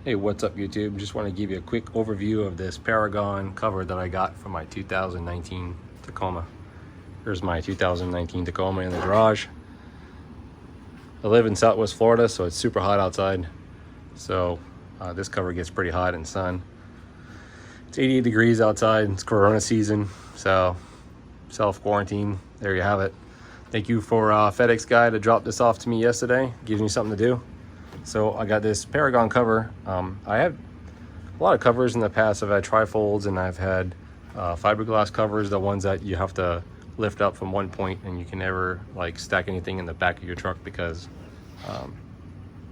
Hey, what's up YouTube? Just want to give you a quick overview of this Peragon cover that I got for my 2019 Tacoma. Here's my 2019 Tacoma in the garage. I live in Southwest Florida, so it's super hot outside. So this cover gets pretty hot in sun. It's 88 degrees outside. It's Corona season, so self-quarantine. There you have it. Thank you for FedEx guy to drop this off to me yesterday. Gives me something to do. So I got this Peragon cover. I had a lot of covers in the past. I've had trifolds and I've had fiberglass covers, the ones that you have to lift up from one point and you can never like stack anything in the back of your truck because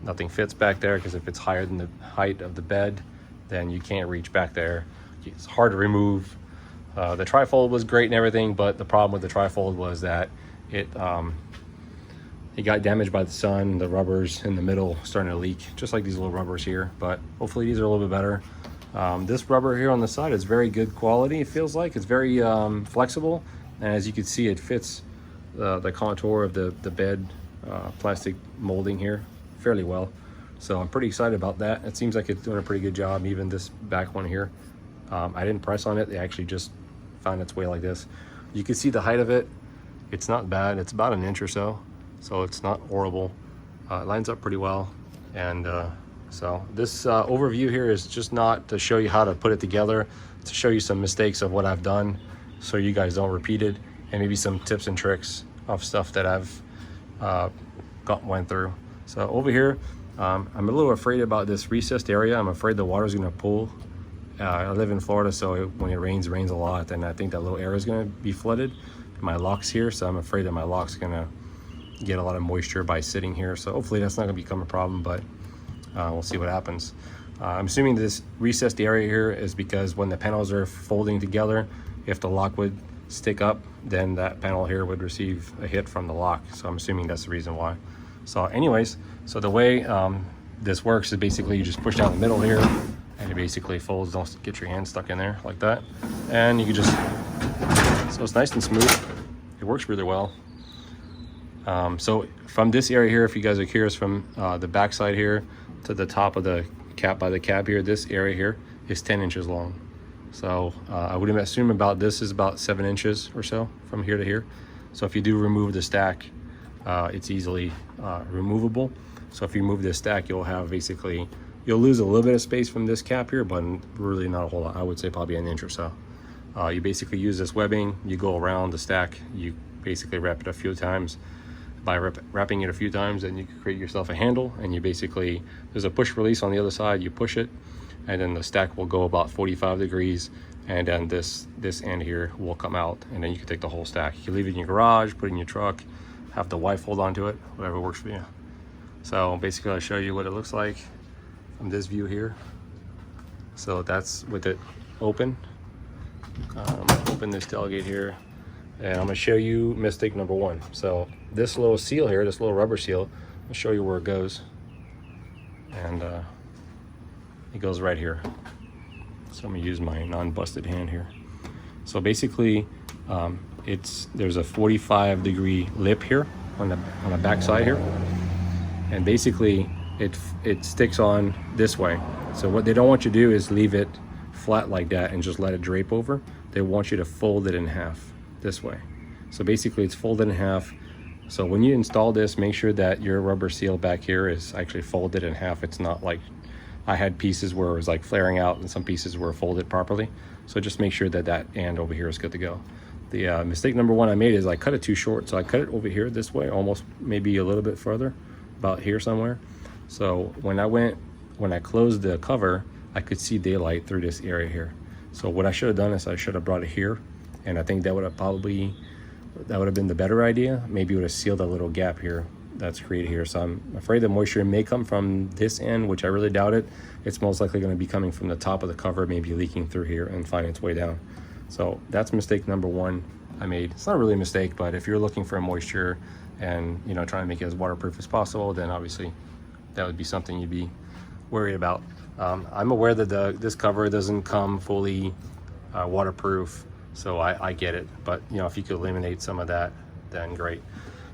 nothing fits back there, because if it's higher than the height of the bed, then you can't reach back there. It's hard to remove. The trifold was great and everything, but the problem with the trifold was that it got damaged by the sun. The rubbers in the middle starting to leak, just like these little rubbers here, but hopefully these are a little bit better. This rubber here on the side is very good quality. It feels like it's very flexible, and as you can see, it fits the contour of the bed plastic molding here fairly well. So I'm pretty excited about that. It seems like it's doing a pretty good job. Even this back one here, I didn't press on it. It actually just found its way like this. You can see the height of it. It's not bad. It's about an inch or so. So it's not horrible. It lines up pretty well. And so this overview here is just not to show you how to put it together, to show you some mistakes of what I've done so you guys don't repeat it, and maybe some tips and tricks of stuff that I've went through. So over here, I'm a little afraid about this recessed area. I'm afraid the water's gonna pool. I live in Florida, so when it rains a lot, and I think that little area is gonna be flooded. My lock's here, so I'm afraid that my lock's gonna get a lot of moisture by sitting here. So hopefully that's not gonna become a problem, but we'll see what happens. I'm assuming this recessed area here is because when the panels are folding together, if the lock would stick up, then that panel here would receive a hit from the lock. So I'm assuming that's the reason why. So anyways, so the way this works is basically you just push down the middle here and it basically folds. Don't get your hand stuck in there like that. And you can just, so it's nice and smooth. It works really well. So from this area here, if you guys are curious, from the back side here to the top of the cap by the cab here, this area here is 10 inches long. So I would assume about this is about 7 inches or so from here to here. So if you do remove the stack, it's easily removable. So if you move this stack, you'll have basically, you'll lose a little bit of space from this cap here, but really not a whole lot. I would say probably an inch or so. You basically use this webbing, you go around the stack, you basically wrap it a few times. By wrapping it a few times, then you can create yourself a handle, and you basically, there's a push release on the other side, you push it, and then the stack will go about 45 degrees, and then this end here will come out, and then you can take the whole stack. You can leave it in your garage, put it in your truck, have the wife hold on to it, whatever works for you. So basically I'll show you what it looks like from this view here. So that's with it open. Open this tailgate here, and I'm gonna show you mistake number one. So this little seal here, this little rubber seal, I'll show you where it goes. And it goes right here. So I'm gonna use my non-busted hand here. So basically, there's a 45-degree lip here on the back side here, and basically it sticks on this way. So what they don't want you to do is leave it flat like that and just let it drape over. They want you to fold it in half this way. So basically it's folded in half. So when you install this, make sure that your rubber seal back here is actually folded in half. It's not like, I had pieces where it was like flaring out and some pieces were folded properly. So just make sure that that end over here is good to go. The mistake number one I made is I cut it too short. So I cut it over here this way, almost maybe a little bit further, about here somewhere. So when I closed the cover, I could see daylight through this area here. So what I should have done is I should have brought it here, and I think that would have been the better idea. Maybe it would have sealed a little gap here that's created here. So I'm afraid the moisture may come from this end, which I really doubt it. It's most likely going to be coming from the top of the cover, maybe leaking through here and finding its way down. So that's mistake number one I made. It's not really a mistake, but if you're looking for moisture and trying to make it as waterproof as possible, then obviously that would be something you'd be worried about. I'm aware that this cover doesn't come fully waterproof, so I get it, but if you could eliminate some of that, then great.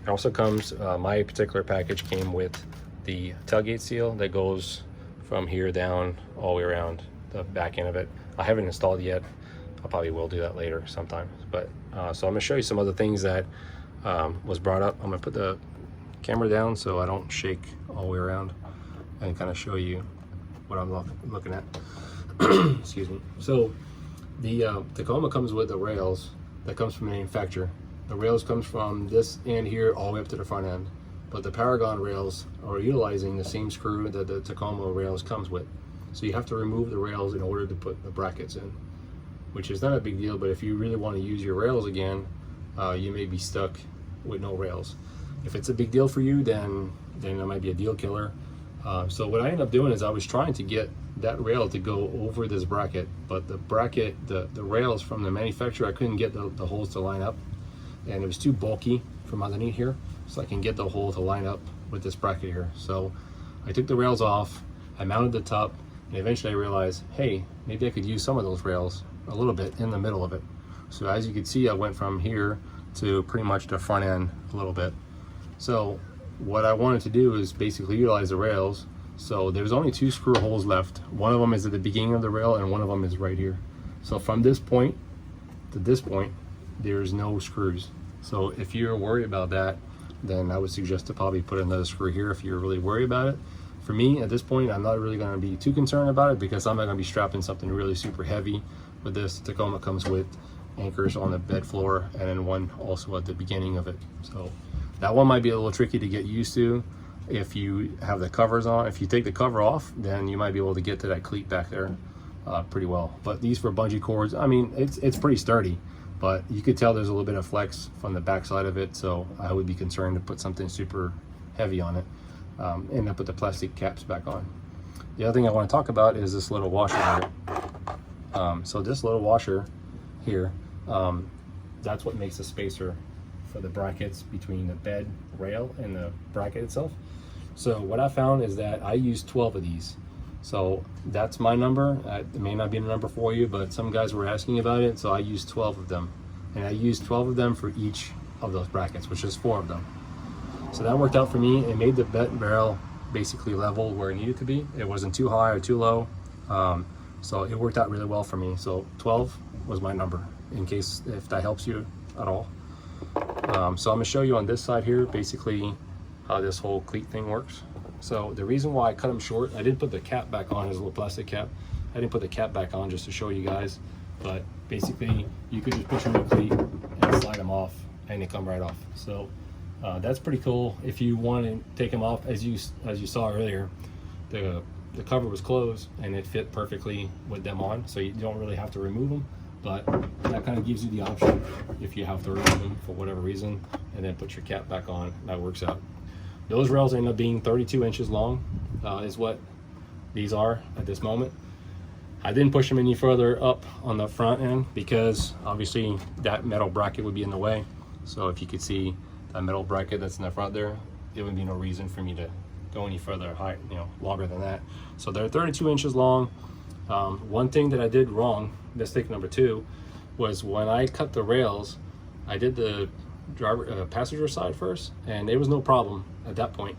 It also comes, my particular package came with the tailgate seal that goes from here down all the way around the back end of it. I haven't installed it yet. I probably will do that later sometime. But so I'm gonna show you some other things that was brought up. I'm gonna put the camera down so I don't shake all the way around and kind of show you what I'm looking at. Excuse me. So the Tacoma comes with the rails that comes from the manufacturer. The rails comes from this end here all the way up to the front end, but the Peragon rails are utilizing the same screw that the Tacoma rails comes with. So you have to remove the rails in order to put the brackets in, which is not a big deal, but if you really want to use your rails again, you may be stuck with no rails. If it's a big deal for you, then it might be a deal killer. So what I ended up doing is I was trying to get that rail to go over this bracket, but the bracket, the rails from the manufacturer, I couldn't get the holes to line up, and it was too bulky from underneath here, so I can get the hole to line up with this bracket here. So I took the rails off, I mounted the top, and eventually I realized, hey, maybe I could use some of those rails a little bit in the middle of it. So as you can see, I went from here to pretty much the front end a little bit. So what I wanted to do is basically utilize the rails. So there's only 2 screw holes left. One of them is at the beginning of the rail and one of them is right here. So from this point to this point, there's no screws. So if you're worried about that, then I would suggest to probably put another screw here if you're really worried about it. For me, at this point, I'm not really going to be too concerned about it because I'm not going to be strapping something really super heavy with this. Tacoma comes with anchors on the bed floor and then one also at the beginning of it. So that one might be a little tricky to get used to if you have the covers on. If you take the cover off, then you might be able to get to that cleat back there pretty well. But these for bungee cords, I mean, it's pretty sturdy, but you could tell there's a little bit of flex from the back side of it, so I would be concerned to put something super heavy on it and then put the plastic caps back on. The other thing I want to talk about is this little washer here. So this little washer here, that's what makes a spacer for the brackets between the bed rail and the bracket itself. So what I found is that I use 12 of these. So that's my number. It may not be a number for you, but some guys were asking about it, so I used 12 of them. And I used 12 of them for each of those brackets, which is 4 of them. So that worked out for me. It made the bed rail basically level where it needed to be. It wasn't too high or too low. So it worked out really well for me. So 12 was my number, in case if that helps you at all. So I'm gonna show you on this side here basically how this whole cleat thing works. So the reason why I cut them short, I didn't put the cap back on, as a little plastic cap. I didn't put the cap back on just to show you guys, but basically you could just put your new cleat and slide them off and they come right off. So that's pretty cool. If you want to take them off, as you saw earlier, the cover was closed and it fit perfectly with them on, so you don't really have to remove them. But that kind of gives you the option if you have to remove them for whatever reason, and then put your cap back on. That works out. Those rails end up being 32 inches long, is what these are at this moment. I didn't push them any further up on the front end because obviously that metal bracket would be in the way. So if you could see that metal bracket that's in the front there, there would be no reason for me to go any further high, longer than that. So they're 32 inches long. One thing that I did wrong, mistake number 2, was when I cut the rails, I did the passenger side first, and there was no problem at that point.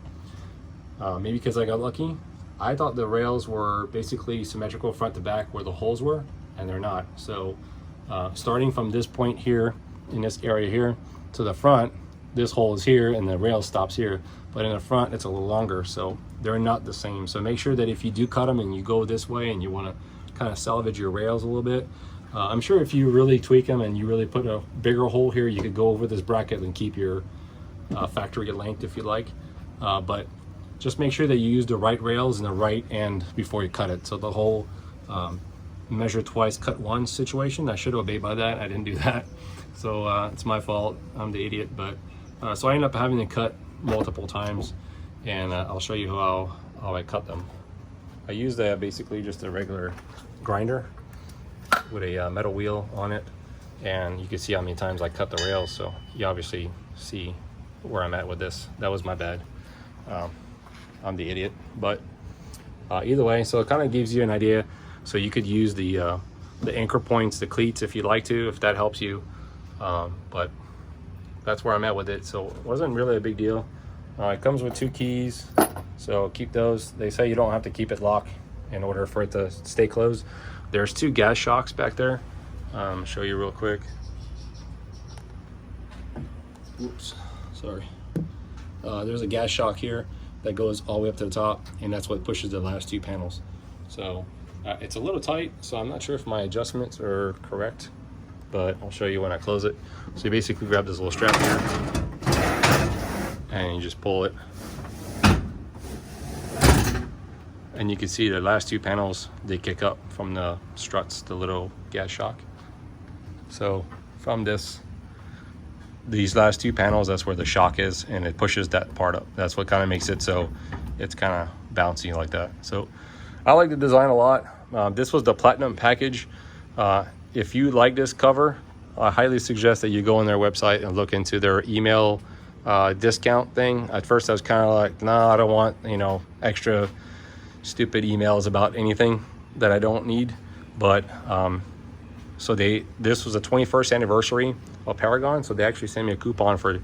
Maybe because I got lucky. I thought the rails were basically symmetrical front to back where the holes were, and they're not. So starting from this point here, in this area here, to the front, this hole is here and the rail stops here, but in the front it's a little longer, so they're not the same. So make sure that if you do cut them and you go this way and you want to kind of salvage your rails a little bit, I'm sure if you really tweak them and you really put a bigger hole here, you could go over this bracket and keep your factory length if you like, but just make sure that you use the right rails in the right end before you cut it. So the whole measure twice, cut once situation, I should obey by that. I didn't do that, so it's my fault. I'm the idiot. But so I ended up having to cut multiple times, and I'll show you how I cut them. I used basically just a regular grinder with a metal wheel on it, and you can see how many times I cut the rails, so you obviously see where I'm at with this. That was my bad. I'm the idiot, but either way, so it kind of gives you an idea. So you could use the anchor points, the cleats, if you'd like to, if that helps you, but that's where I'm at with it. So it wasn't really a big deal. It comes with 2 keys, so keep those. They say you don't have to keep it locked in order for it to stay closed. There's 2 gas shocks back there. Show you real quick. Oops, sorry. There's a gas shock here that goes all the way up to the top, and that's what pushes the last 2 panels. So it's a little tight, so I'm not sure if my adjustments are correct, but I'll show you when I close it. So you basically grab this little strap here and you just pull it, and you can see the last 2 panels, they kick up from the struts, the little gas shock. So from these last 2 panels, that's where the shock is, and it pushes that part up. That's what kind of makes it so it's kind of bouncy like that. So I like the design a lot. This was the platinum package. If you like this cover, I highly suggest that you go on their website and look into their email discount thing. At first I was kind of like, nah, I don't want, you know, extra stupid emails about anything that I don't need. But so this was the 21st anniversary of Peragon, so they actually sent me a coupon for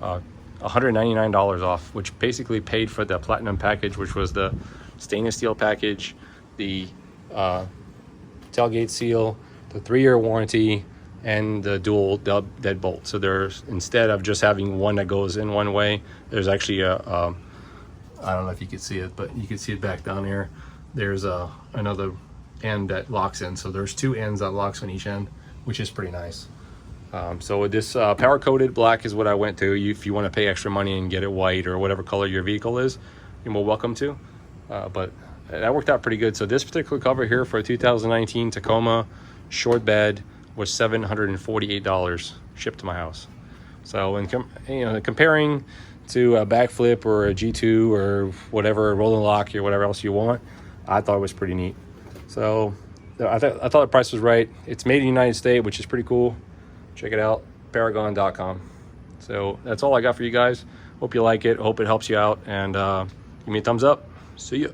$199 off, which basically paid for the platinum package, which was the stainless steel package, the tailgate seal, the 3-year warranty, and the dual deadbolt. So there's, instead of just having one that goes in one way, there's actually a I don't know if you can see it, but you can see it back down here. There's another end that locks in. So there's 2 ends that locks on each end, which is pretty nice. So with this power coated black is what I went to. If you want to pay extra money and get it white or whatever color your vehicle is, you're more welcome to. But that worked out pretty good. So this particular cover here for a 2019 Tacoma short bed was $748 shipped to my house. So when comparing to a backflip or a G2 or whatever, rolling lock or whatever else you want, I thought it was pretty neat. So I thought the price was right. It's made in the United States, which is pretty cool. Check it out, Peragon.com. So that's all I got for you guys. Hope you like it. Hope it helps you out. And give me a thumbs up. See ya.